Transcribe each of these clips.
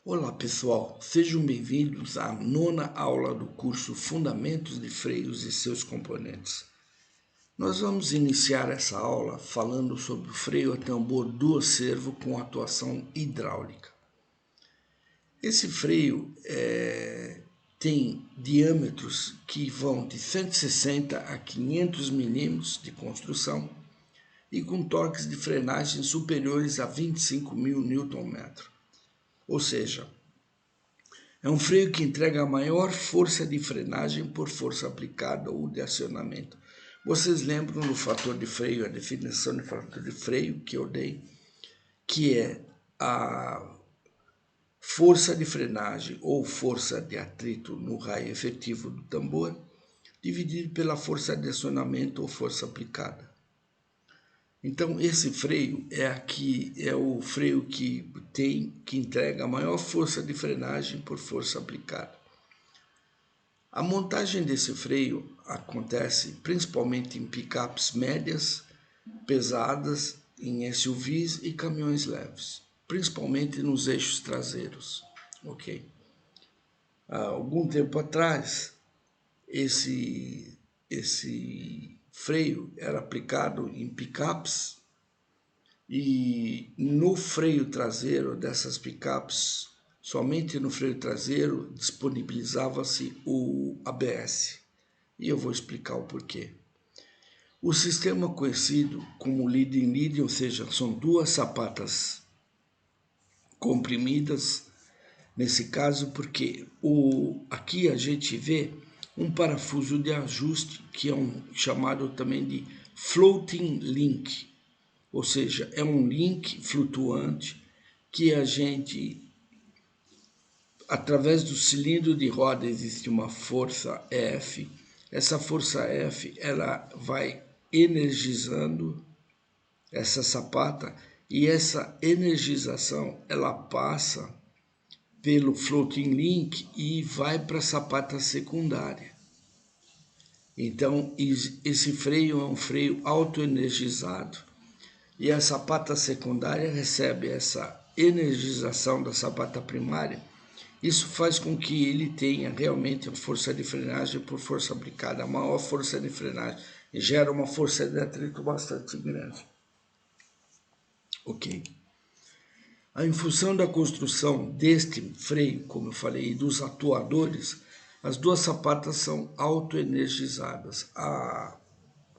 Olá pessoal, sejam bem-vindos à nona aula do curso Fundamentos de Freios e seus componentes. Nós vamos iniciar essa aula falando sobre o freio a tambor dual servo com atuação hidráulica. Esse freio tem diâmetros que vão de 160 a 500 milímetros de construção e com torques de frenagem superiores a 25.000 Nm. Ou seja, é um freio que entrega a maior força de frenagem por força aplicada ou de acionamento. Vocês lembram do fator de freio, a definição de fator de freio que eu dei, que é a força de frenagem ou força de atrito no raio efetivo do tambor, dividido pela força de acionamento ou força aplicada. Então, esse freio é o freio que entrega a maior força de frenagem por força aplicada. A montagem desse freio acontece principalmente em picapes médias, pesadas, em SUVs e caminhões leves, principalmente nos eixos traseiros. Ok? Há algum tempo atrás, esse freio era aplicado em picapes e no freio traseiro dessas picapes, somente no freio traseiro, disponibilizava-se o ABS. E eu vou explicar o porquê. O sistema conhecido como lead-in-lead, ou seja, são duas sapatas comprimidas, nesse caso, porque aqui a gente vê um parafuso de ajuste, que é chamado também de floating link, ou seja, é um link flutuante que a gente, através do cilindro de roda, existe uma força F. Essa força F, ela vai energizando essa sapata e essa energização, ela passa pelo floating link e vai para a sapata secundária. Então, esse freio é um freio autoenergizado e a sapata secundária recebe essa energização da sapata primária. Isso faz com que ele tenha realmente a força de frenagem por força aplicada, a maior força de frenagem, e gera uma força de atrito bastante grande. Ok. Em função da construção deste freio, como eu falei, e dos atuadores, as duas sapatas são autoenergizadas. A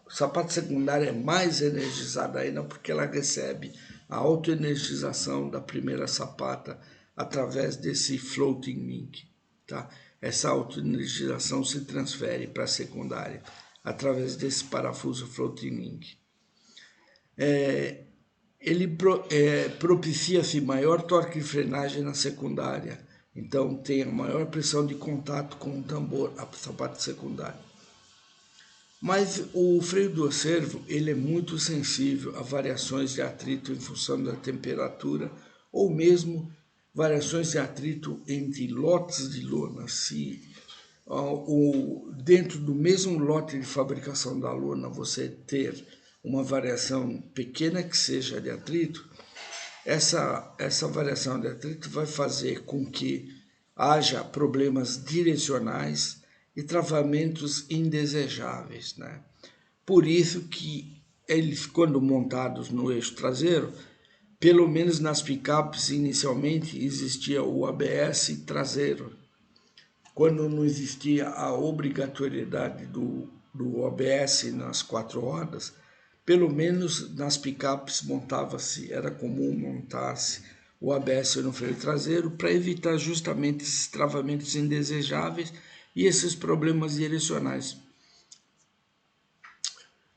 sapata secundária é mais energizada ainda porque ela recebe a autoenergização da primeira sapata através desse floating link. Tá? Essa autoenergização se transfere para a secundária através desse parafuso floating link. Ele propicia-se maior torque de frenagem na secundária, então tem a maior pressão de contato com o tambor, a sapata secundária. Mas o freio dual servo, ele é muito sensível a variações de atrito em função da temperatura ou mesmo variações de atrito entre lotes de lona. Se dentro do mesmo lote de fabricação da lona você ter uma variação pequena que seja de atrito, essa variação de atrito vai fazer com que haja problemas direcionais e travamentos indesejáveis, né? Por isso que eles, quando montados no eixo traseiro, pelo menos nas picapes inicialmente existia o ABS traseiro. Quando não existia a obrigatoriedade do ABS nas quatro rodas, pelo menos nas picapes era comum montar-se o ABS no freio traseiro para evitar justamente esses travamentos indesejáveis e esses problemas direcionais.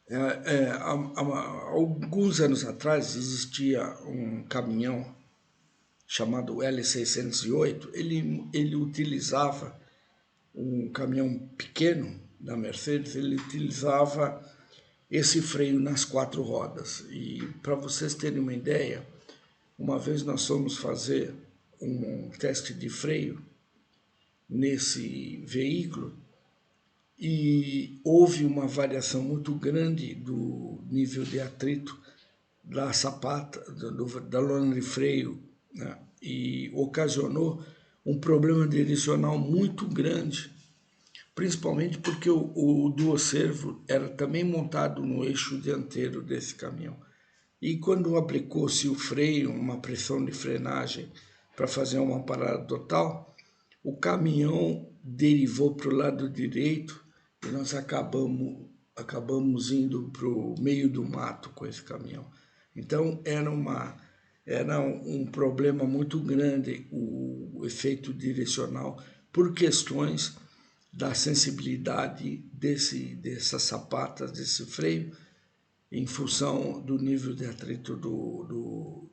Há alguns anos atrás existia um caminhão chamado L608, ele utilizava um caminhão pequeno da Mercedes, ele utilizava esse freio nas quatro rodas. E para vocês terem uma ideia, uma vez nós fomos fazer um teste de freio nesse veículo e houve uma variação muito grande do nível de atrito da sapata, da lona de freio, né, e ocasionou um problema direcional muito grande, principalmente porque o duoservo era também montado no eixo dianteiro desse caminhão. E quando aplicou-se o freio, uma pressão de frenagem para fazer uma parada total, o caminhão derivou para o lado direito e nós acabamos indo para o meio do mato com esse caminhão. Então era um problema muito grande o efeito direcional por questões da sensibilidade dessas sapatas, desse freio, em função do nível de atrito do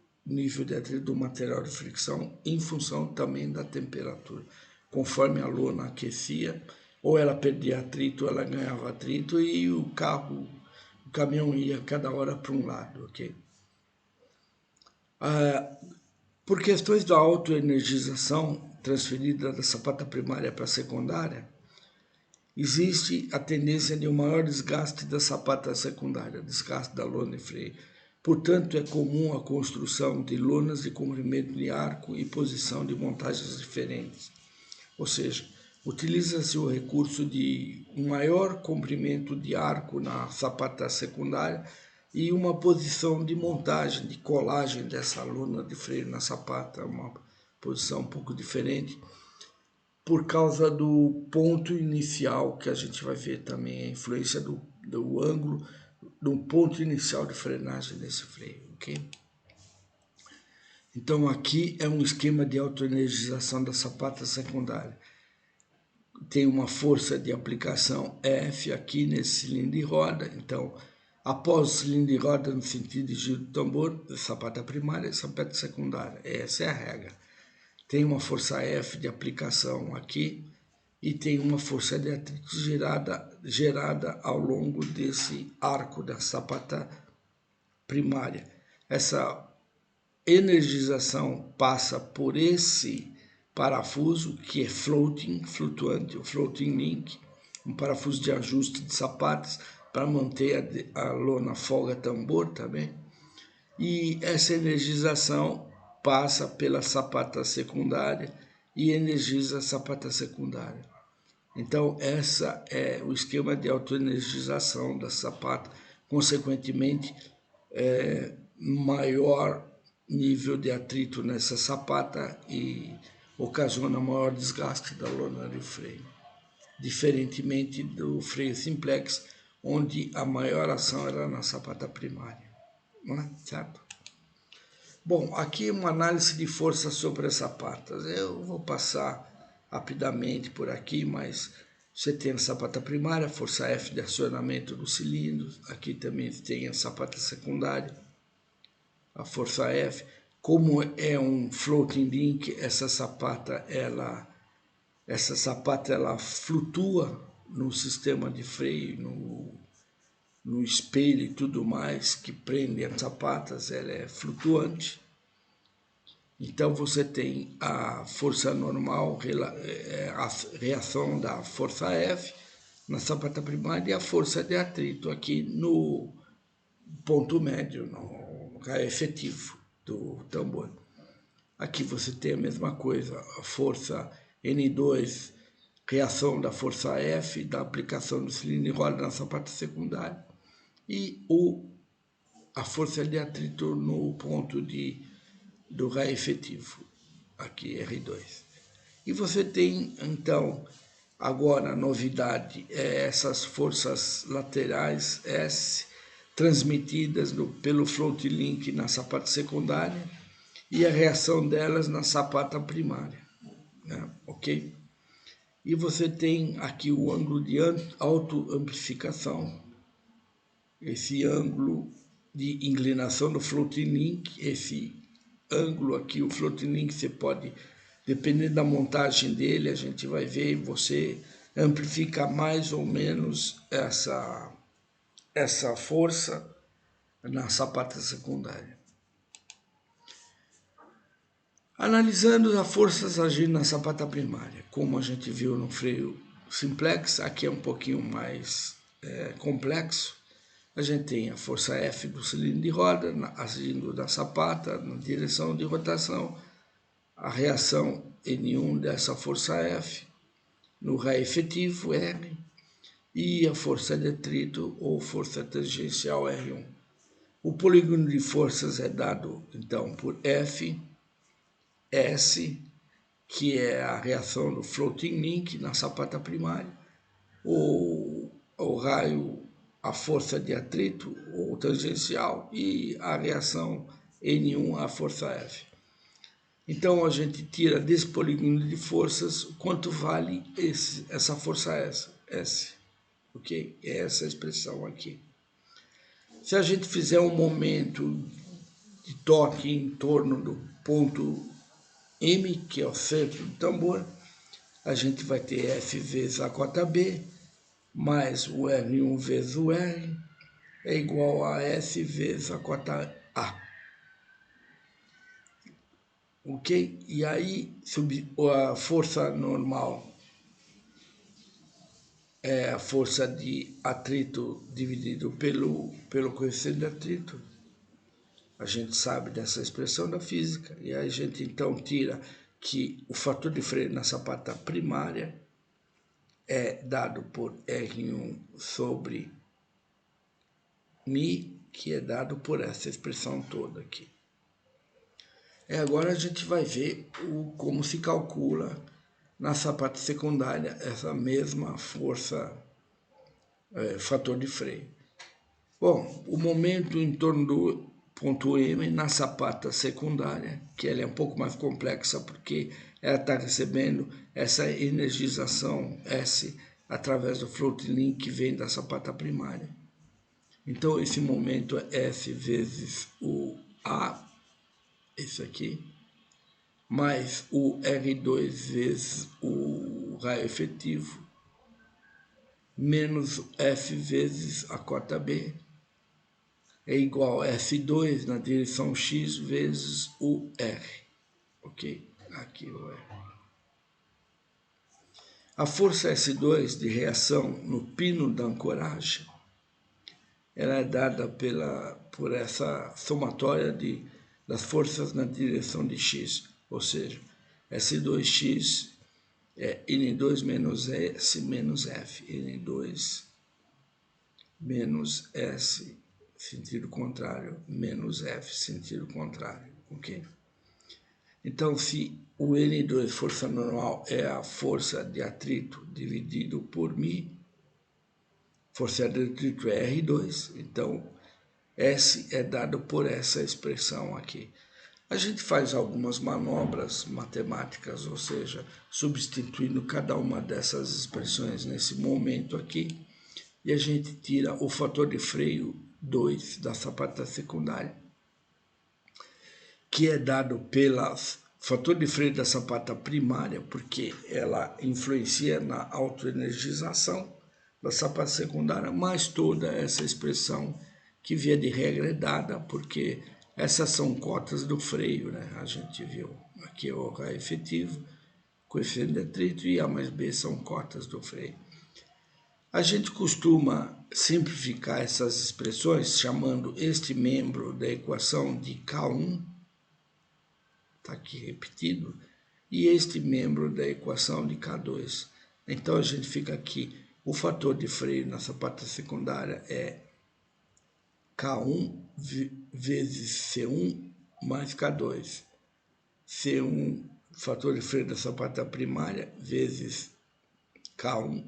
material de fricção, em função também da temperatura. Conforme a lona aquecia, ou ela perdia atrito, ou ela ganhava atrito, e o caminhão ia cada hora para um lado, ok? Por questões da autoenergização transferida da sapata primária para a secundária, existe a tendência de um maior desgaste da sapata secundária, desgaste da lona de freio. Portanto, é comum a construção de lonas de comprimento de arco e posição de montagens diferentes. Ou seja, utiliza-se o recurso de um maior comprimento de arco na sapata secundária e uma posição de montagem, de colagem dessa lona de freio na sapata, uma posição um pouco diferente, por causa do ponto inicial, que a gente vai ver também a influência do ângulo, do ponto inicial de frenagem desse freio, ok? Então aqui é um esquema de autoenergização da sapata secundária. Tem uma força de aplicação F aqui nesse cilindro de roda, então após o cilindro de roda no sentido de giro do tambor, sapata primária e sapata secundária, essa é a regra. Tem uma força F de aplicação aqui e tem uma força de atrito gerada ao longo desse arco da sapata primária. Essa energização passa por esse parafuso que é flutuante, o floating link, um parafuso de ajuste de sapatas para manter a lona folga tambor também. E essa energização passa pela sapata secundária e energiza a sapata secundária. Então, essa é o esquema de autoenergização da sapata, consequentemente, maior nível de atrito nessa sapata e ocasiona maior desgaste da lona de freio, diferentemente do freio simplex, onde a maior ação era na sapata primária, não é? Certo? Bom, aqui uma análise de força sobre as sapatas. Eu vou passar rapidamente por aqui, mas você tem a sapata primária, a força F de acionamento do cilindro. Aqui também tem a sapata secundária, a força F. Como é um floating link, essa sapata ela flutua no sistema de freio, no espelho e tudo mais que prende as sapatas, ela é flutuante. Então você tem a força normal, a reação da força F na sapata primária e a força de atrito aqui no ponto médio, no raio efetivo do tambor. Aqui você tem a mesma coisa, a força N2, reação da força F, da aplicação do cilindro de roda na sapata secundária, e a força de atrito no ponto do raio efetivo, aqui R2. E você tem, então, agora a novidade, essas forças laterais S, transmitidas pelo float link na sapata secundária e a reação delas na sapata primária, né? Ok? E você tem aqui o ângulo de autoamplificação, esse ângulo de inclinação do floating link, esse ângulo aqui, o floating link, você pode, dependendo da montagem dele, a gente vai ver, você amplifica mais ou menos essa força na sapata secundária. Analisando as forças agindo na sapata primária, como a gente viu no freio simplex, aqui é um pouquinho mais complexo. A gente tem a força F do cilindro de roda agindo na sapata, na direção de rotação, a reação N1 dessa força F no raio efetivo R e a força de atrito ou força tangencial R1. O polígono de forças é dado, então, por F, S, que é a reação do floating link na sapata primária, o raio, a força de atrito ou tangencial e a reação N1, a força F. Então a gente tira desse polígono de forças quanto vale essa força S, ok? É essa expressão aqui. Se a gente fizer um momento de toque em torno do ponto M, que é o centro do tambor, a gente vai ter F vezes a cota B, mais o R1 vezes o R, é igual a S vezes a cota A. Ok? E aí a força normal é a força de atrito dividido pelo coeficiente de atrito. A gente sabe dessa expressão da física. E aí a gente então tira que o fator de freio na sapata primária é dado por R1 sobre Mi, que é dado por essa expressão toda aqui. Agora a gente vai ver como se calcula na sapata secundária essa mesma força, fator de freio. Bom, o momento em torno do ponto M na sapata secundária, que ela é um pouco mais complexa porque ela está recebendo essa energização S através do floating link que vem da sapata primária. Então esse momento é S vezes o A, esse aqui, mais o R2 vezes o raio efetivo, menos F vezes a cota B, é igual a F2 na direção X vezes o R. Ok? Aqui o R. A força S2 de reação no pino da ancoragem, ela é dada por essa somatória das forças na direção de X, ou seja, S2X é N2 menos S menos F, N2 menos S, sentido contrário, menos F, sentido contrário, ok? Então, se o N2, força normal, é a força de atrito dividido por μ, força de atrito é R2, então S é dado por essa expressão aqui. A gente faz algumas manobras matemáticas, ou seja, substituindo cada uma dessas expressões nesse momento aqui, e a gente tira o fator de freio 2 da sapata secundária, que é dado pelo fator de freio da sapata primária, porque ela influencia na autoenergização da sapata secundária, mais toda essa expressão que via de regra é dada, porque essas são cotas do freio, né? A gente viu aqui o raio efetivo, coeficiente de atrito e A mais B são cotas do freio. A gente costuma simplificar essas expressões chamando este membro da equação de K1, está aqui repetido, e este membro da equação de K2. Então a gente fica aqui, o fator de freio na sapata secundária é K1 vezes C1 mais K2. C1, fator de freio da sapata primária, vezes K1,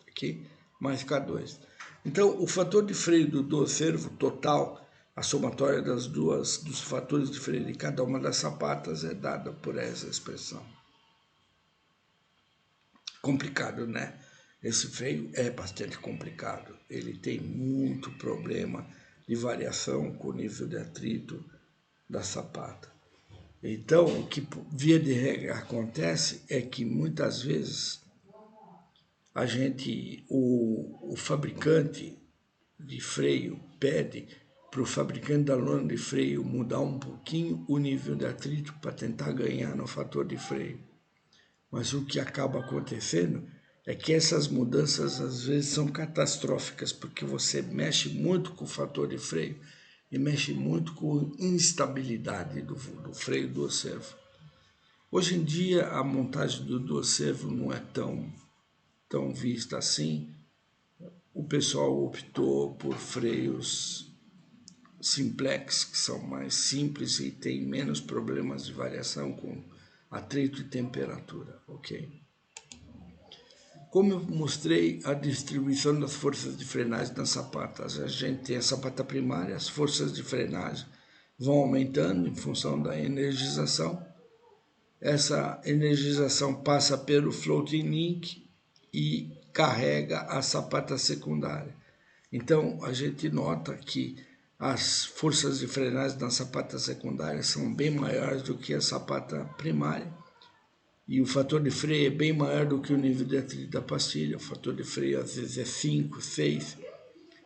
aqui, mais K2. Então, o fator de freio do servo total, a somatória dos fatores de freio de cada uma das sapatas é dada por essa expressão. Complicado, né? Esse freio é bastante complicado. Ele tem muito problema de variação com o nível de atrito da sapata. Então, o que via de regra acontece é que muitas vezes o fabricante de freio pede para o fabricante da lona de freio mudar um pouquinho o nível de atrito para tentar ganhar no fator de freio. Mas o que acaba acontecendo é que essas mudanças às vezes são catastróficas, porque você mexe muito com o fator de freio e mexe muito com a instabilidade do freio do servo. Hoje em dia a montagem do dual servo não é tão vista assim. O pessoal optou por freios simplex, que são mais simples e tem menos problemas de variação com atrito e temperatura, ok? Como eu mostrei a distribuição das forças de frenagem nas sapatas, a gente tem a sapata primária, as forças de frenagem vão aumentando em função da energização. Essa energização passa pelo floating link e carrega a sapata secundária. Então a gente nota que as forças de frenagem na sapata secundária são bem maiores do que a sapata primária. E o fator de freio é bem maior do que o nível de atrito da pastilha. O fator de freio às vezes é 5, 6.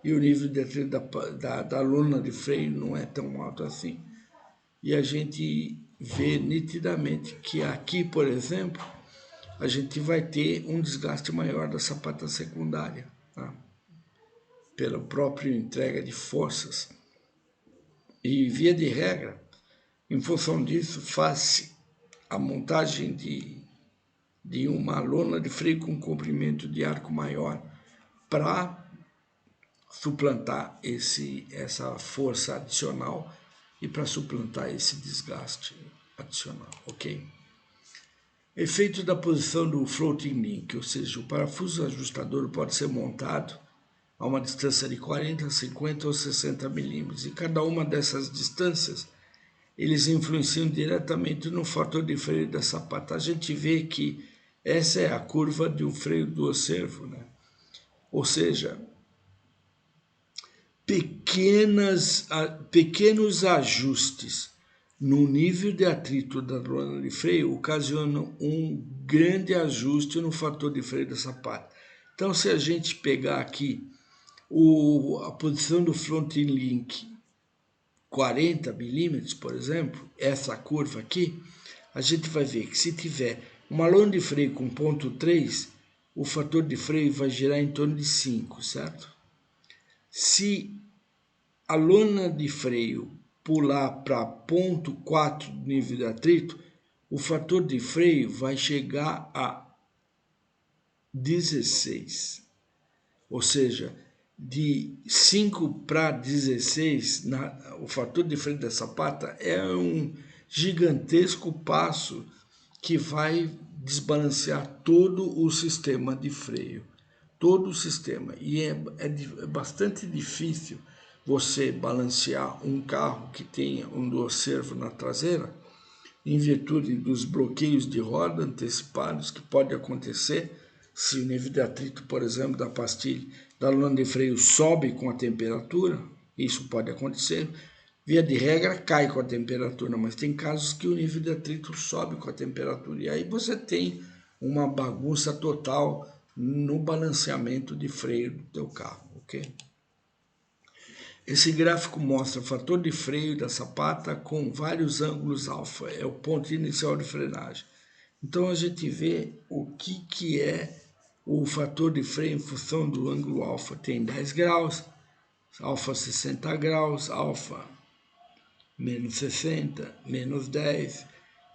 E o nível de atrito da lona de freio não é tão alto assim. E a gente vê nitidamente que aqui, por exemplo, a gente vai ter um desgaste maior da sapata secundária, tá? Pela própria entrega de forças. E, via de regra, em função disso, faz a montagem de uma lona de freio com comprimento de arco maior para suplantar essa força adicional e para suplantar esse desgaste adicional, ok? Efeito da posição do floating link, ou seja, o parafuso ajustador pode ser montado a uma distância de 40, 50 ou 60 milímetros, e cada uma dessas distâncias eles influenciam diretamente no fator de freio da sapata. A gente vê que essa é a curva de um freio dual servo, né? Ou seja, pequenos ajustes no nível de atrito da lona de freio ocasionam um grande ajuste no fator de freio da sapata. Então, se a gente pegar aqui a posição do floating link 40 milímetros, por exemplo, essa curva aqui, a gente vai ver que se tiver uma lona de freio com ponto 3, o fator de freio vai girar em torno de 5, certo? Se a lona de freio pular para ponto 4 do nível de atrito, o fator de freio vai chegar a 16. Ou seja, de 5 para 16, o fator de freio da sapata é um gigantesco passo que vai desbalancear todo o sistema de freio. Todo o sistema. E é bastante difícil você balancear um carro que tenha um dual servo na traseira, em virtude dos bloqueios de roda antecipados que pode acontecer se o nível de atrito, por exemplo, da pastilha da lona de freio sobe com a temperatura. Isso pode acontecer. Via de regra, cai com a temperatura, mas tem casos que o nível de atrito sobe com a temperatura. E aí você tem uma bagunça total no balanceamento de freio do teu carro, ok? Esse gráfico mostra o fator de freio da sapata com vários ângulos alfa, é o ponto inicial de frenagem. Então a gente vê o que é o fator de freio em função do ângulo alfa. Tem 10 graus, alfa 60 graus, alfa menos 60, menos 10.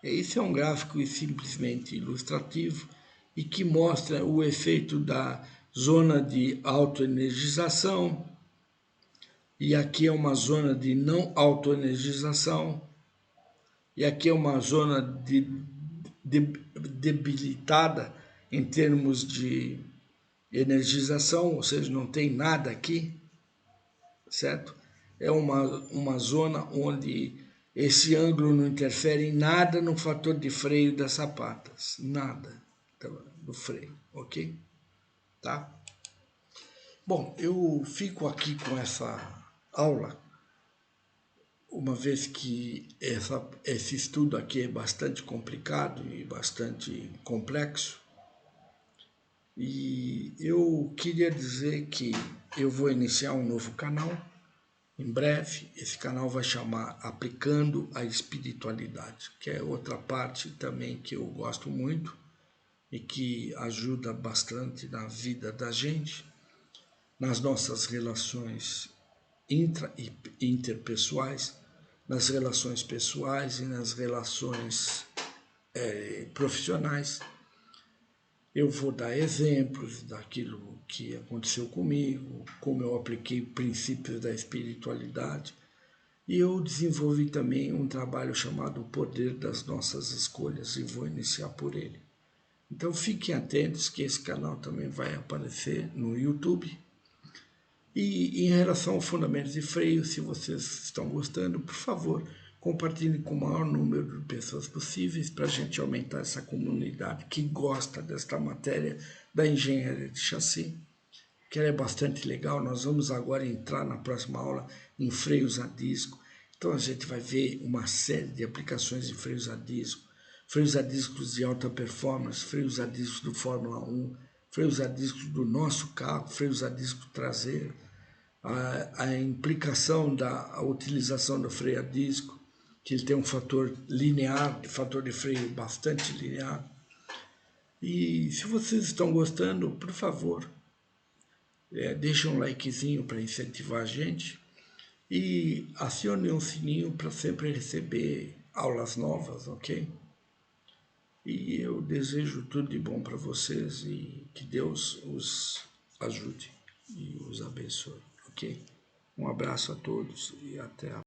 Esse é um gráfico simplesmente ilustrativo e que mostra o efeito da zona de autoenergização. E aqui é uma zona de não autoenergização. E aqui é uma zona debilitada em termos de energização, ou seja, não tem nada aqui, certo? É uma zona onde esse ângulo não interfere em nada no fator de freio das sapatas, nada do freio, ok? Tá? Bom, eu fico aqui com essa aula, uma vez que esse estudo aqui é bastante complicado e bastante complexo, e eu queria dizer que eu vou iniciar um novo canal em breve. Esse canal vai chamar Aplicando a Espiritualidade, que é outra parte também que eu gosto muito e que ajuda bastante na vida da gente, nas nossas relações intra e interpessoais, nas relações pessoais e nas relações profissionais. Eu vou dar exemplos daquilo que aconteceu comigo, como eu apliquei princípios da espiritualidade. E eu desenvolvi também um trabalho chamado O Poder das Nossas Escolhas e vou iniciar por ele. Então fiquem atentos que esse canal também vai aparecer no YouTube. E em relação ao fundamento de freio, se vocês estão gostando, por favor, compartilhem com o maior número de pessoas possíveis para a gente aumentar essa comunidade que gosta desta matéria da engenharia de chassi, que ela é bastante legal. Nós vamos agora entrar na próxima aula em freios a disco. Então a gente vai ver uma série de aplicações de freios a discos de alta performance, freios a discos do Fórmula 1, freios a discos do nosso carro, freios a disco traseiro, a implicação da utilização do freio a disco, que ele tem um fator linear, fator de freio bastante linear. E se vocês estão gostando, por favor, deixem um likezinho para incentivar a gente e acione um sininho para sempre receber aulas novas, ok? E eu desejo tudo de bom para vocês e que Deus os ajude e os abençoe, ok? Um abraço a todos e até a